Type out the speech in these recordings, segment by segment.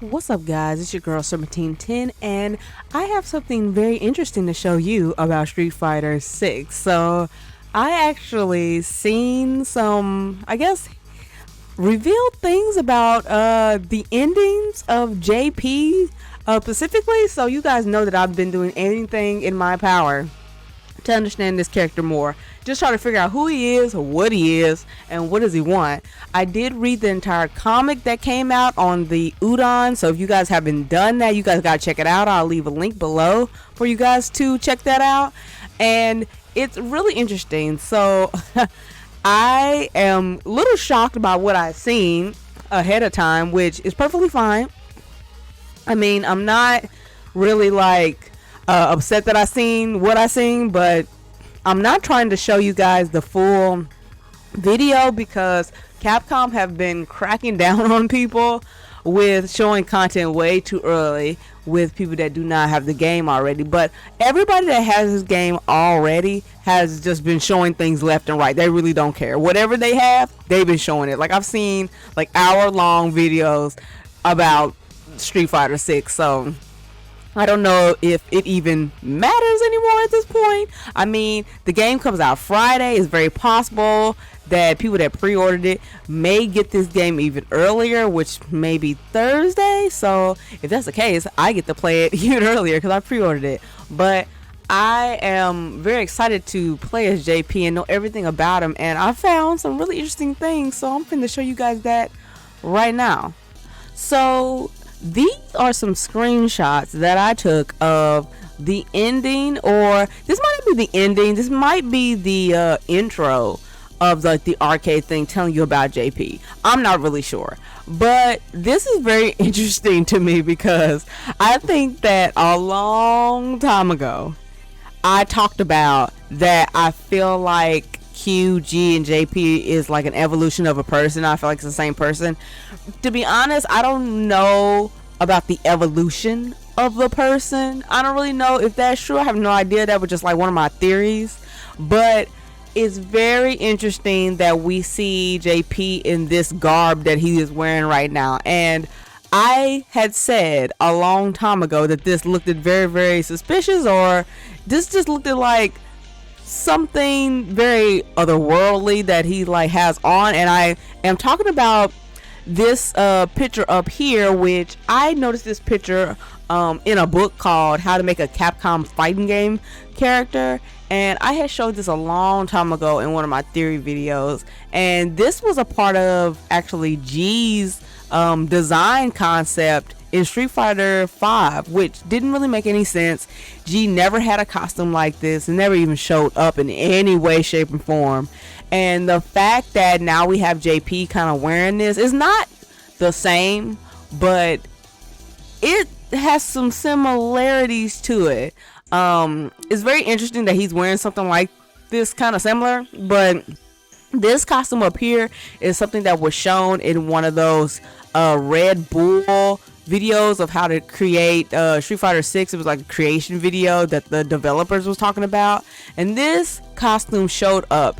What's up, guys? It's your girl Serpentine10, and I have something very interesting to show you about Street Fighter 6. So, I actually seen some, revealed things about the endings of JP specifically. So, you guys know that I've been doing anything in my power to understand this character more. Just try to figure out who he is, what he is, and what does he want. I did read the entire comic that came out on the Udon, so if you guys haven't done that, you guys gotta check it out. I'll leave a link below for you guys to check that out. And it's really interesting. So I am a little shocked about what I've seen ahead of time, which is perfectly fine. I mean, I'm not really upset that I seen what I seen, but I'm not trying to show you guys the full video because Capcom have been cracking down on people with showing content way too early with people that do not have the game already. But everybody that has this game already has just been showing things left and right. They really don't care. Whatever they have, they've been showing it. Like, I've seen hour-long videos about Street Fighter 6, so I don't know if it even matters anymore at this point. I mean, the game comes out Friday. It's very possible that people that pre-ordered it may get this game even earlier, which may be Thursday. So if that's the case, I get to play it even earlier because I pre-ordered it. But I am very excited to play as JP and know everything about him. And I found some really interesting things, so I'm going to show you guys that right now. So these are some screenshots that I took of the ending, or this might not be the ending, this might be the intro of the arcade thing telling you about JP. I'm not really sure, but this is very interesting to me because I think that a long time ago I talked about that I feel like QG and JP is like an evolution of a person. I feel like it's the same person. To be honest, I don't know about the evolution of the person. I don't really know if that's true. I have no idea. That was just like one of my theories. But it's very interesting that we see JP in this garb that he is wearing right now. And I had said a long time ago that this looked very, very suspicious, or this just looked like something very otherworldly that he has on. And I am talking about this picture up here, which I noticed this picture in a book called How to Make a Capcom Fighting Game Character, and I had showed this a long time ago in one of my theory videos, and this was a part of actually G's design concept in Street Fighter 5, which didn't really make any sense. G never had a costume like this and never even showed up in any way, shape, and form. And the fact that now we have JP kind of wearing this is not the same, but it has some similarities to it. It's very interesting that he's wearing something like this, kind of similar, but this costume up here is something that was shown in one of those Red Bull videos of how to create Street Fighter 6. It was like a creation video that the developers was talking about, and this costume showed up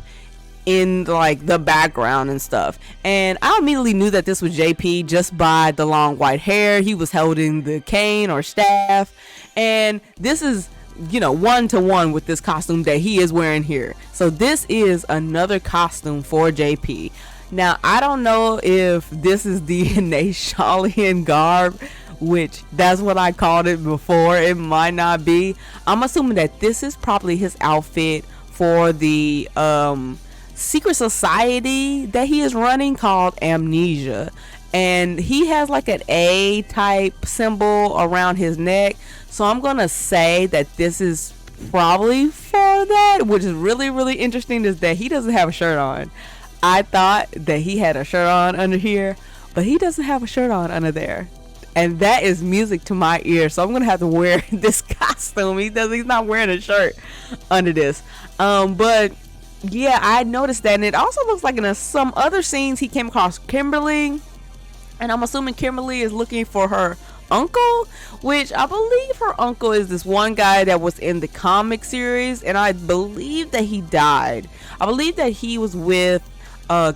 in the background and stuff, and I immediately knew that this was JP just by the long white hair. He was holding the cane or staff, and this is one-to-one with this costume that he is wearing here. So this is another costume for JP. Now, I don't know if this is the Naishalian garb, which that's what I called it before. It might not be. I'm assuming that this is probably his outfit for the secret society that he is running called Amnesia. And he has like an A type symbol around his neck. So I'm going to say that this is probably for that, which is really, really interesting, is that he doesn't have a shirt on. I thought that he had a shirt on under here, but he doesn't have a shirt on under there. And that is music to my ear. So I'm going to have to wear this costume. He's not wearing a shirt under this. But yeah, I noticed that. And it also looks like in some other scenes he came across Kimberly. And I'm assuming Kimberly is looking for her uncle, which I believe her uncle is this one guy that was in the comic series. And I believe that he died. I believe that he was with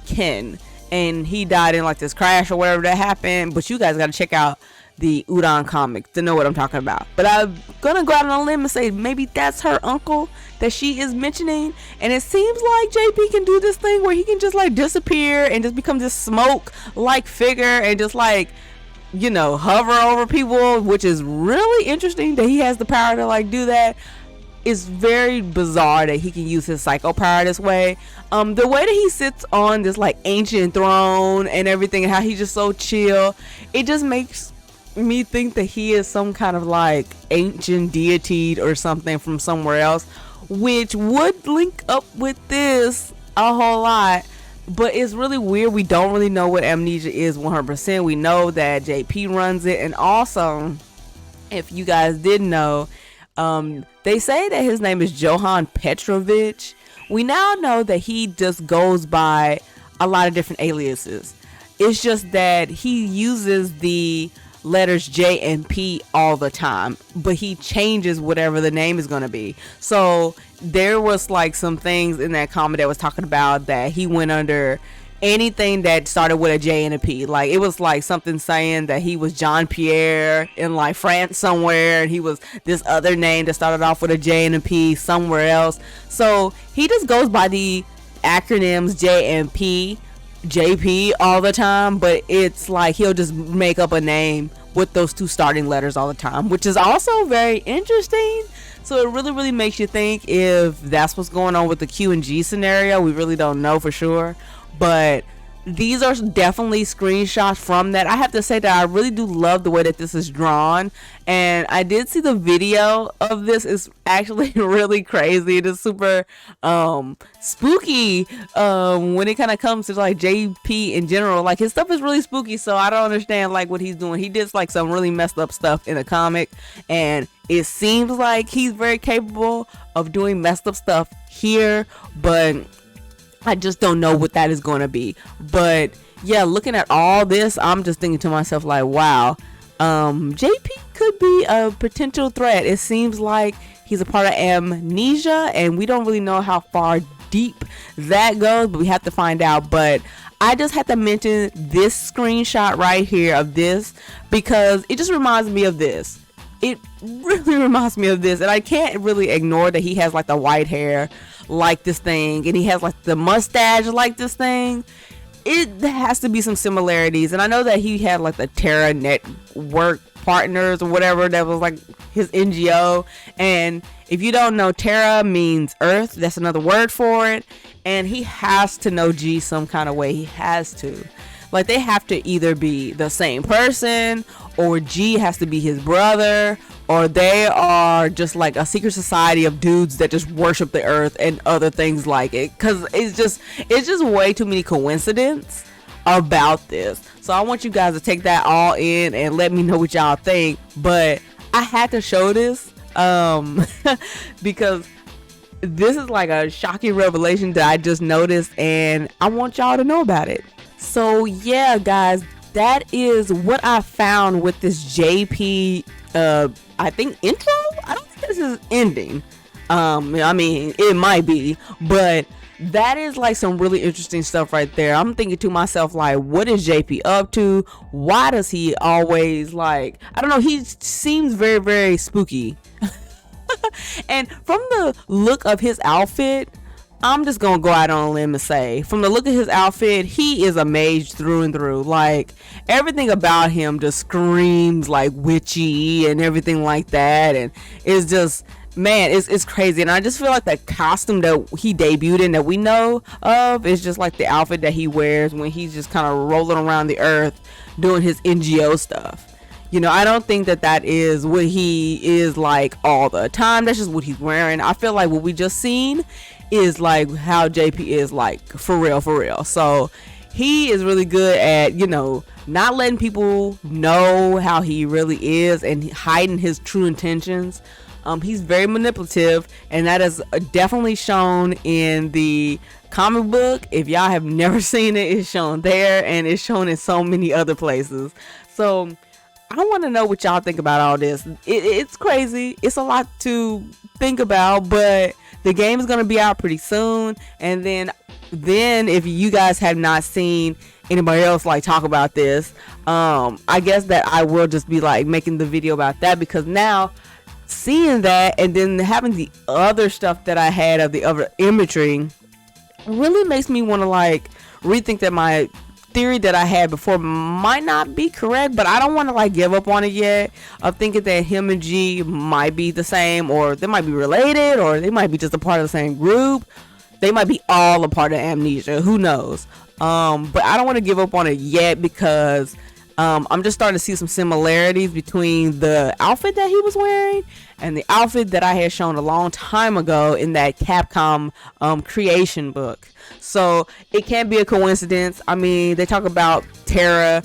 Ken, and he died in like this crash or whatever that happened. But you guys got to check out the Udon comic to know what I'm talking about. But I'm gonna go out on a limb and say maybe that's her uncle that she is mentioning. And it seems like JP can do this thing where he can just like disappear and just become this smoke like figure and just like, you know, hover over people, which is really interesting that he has the power to like do that. It's very bizarre that he can use his psycho power this way. The way that he sits on this like ancient throne and everything, and how he's just so chill, it just makes me think that he is some kind of like ancient deity or something from somewhere else, which would link up with this a whole lot. But it's really weird. We don't really know what Amnesia is 100%. We know that JP runs it, and also, if you guys didn't know, they say that his name is Johan Petrovich. We now know that he just goes by a lot of different aliases. It's just that he uses the letters J and P all the time, but he changes whatever the name is going to be. So there was like some things in that comment that was talking about that he went under anything that started with a J and a P. Like it was like something saying that he was Jean Pierre in like France somewhere, and he was this other name that started off with a J and a P somewhere else. So he just goes by the acronyms J and P, JP all the time, but it's like he'll just make up a name with those two starting letters all the time, which is also very interesting. So it really makes you think if that's what's going on with the Q and G scenario. We really don't know for sure, but these are definitely screenshots from that. I have to say that I really do love the way that this is drawn, and I did see the video of this. It's actually really crazy. It is super spooky when it kind of comes to like JP in general. Like his stuff is really spooky, so I don't understand like what he's doing. He did like some really messed up stuff in a comic, and it seems like he's very capable of doing messed up stuff here, but I just don't know what that is going to be. But yeah, looking at all this, I'm just thinking to myself like, wow, JP could be a potential threat. It seems like he's a part of Amnesia, and we don't really know how far deep that goes, but we have to find out. But I just had to mention this screenshot right here of this because it just reminds me of this. It really reminds me of this, and I can't really ignore that he has like the white hair like this thing, and he has like the mustache like this thing. It has to be some similarities, and I know that he had like the Terra Network Partners or whatever that was like his NGO. And if you don't know, Terra means Earth. That's another word for it. And he has to know G some kind of way. He has to. Like they have to either be the same person, or G has to be his brother, or they are just like a secret society of dudes that just worship the earth and other things like it. Because it's just way too many coincidences about this. So I want you guys to take that all in and let me know what y'all think. But I had to show this because this is like a shocking revelation that I just noticed, and I want y'all to know about it. So yeah, guys, that is what I found with this JP I think intro. I don't think this is ending. I mean, it might be, but that is like some really interesting stuff right there. I'm thinking to myself like, what is JP up to? Why does he always like, I don't know, he seems very, very spooky. And from the look of his outfit, I'm just gonna go out on a limb and say, from the look of his outfit, he is a mage through and through. Like everything about him just screams like witchy and everything like that, and it's just, man, it's crazy. And I just feel like the costume that he debuted in that we know of is just like the outfit that he wears when he's just kind of rolling around the earth doing his NGO stuff. You know, I don't think that is what he is like all the time. That's just what he's wearing. I feel like what we just seen is like how JP is like for real. So he is really good at, you know, not letting people know how he really is and hiding his true intentions. He's very manipulative, and that is definitely shown in the comic book. If y'all have never seen it, it's shown there, and it's shown in so many other places. So I want to know what y'all think about all this. It's crazy. It's a lot to think about, but the game is going to be out pretty soon. And then if you guys have not seen anybody else like talk about this, I guess that I will just be like making the video about that, because now seeing that and then having the other stuff that I had of the other imagery really makes me want to like rethink that my theory that I had before might not be correct, but I don't want to like give up on it yet, of thinking that him and G might be the same, or they might be related, or they might be just a part of the same group. They might be all a part of Amnesia, who knows. But I don't want to give up on it yet, because I'm just starting to see some similarities between the outfit that he was wearing and the outfit that I had shown a long time ago in that Capcom creation book. So it can't be a coincidence. I mean, they talk about Terra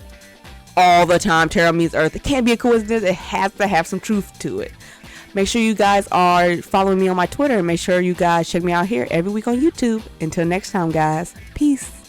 all the time. Terra means Earth. It can't be a coincidence. It has to have some truth to it. Make sure you guys are following me on my Twitter, and make sure you guys check me out here every week on YouTube. Until next time, guys. Peace.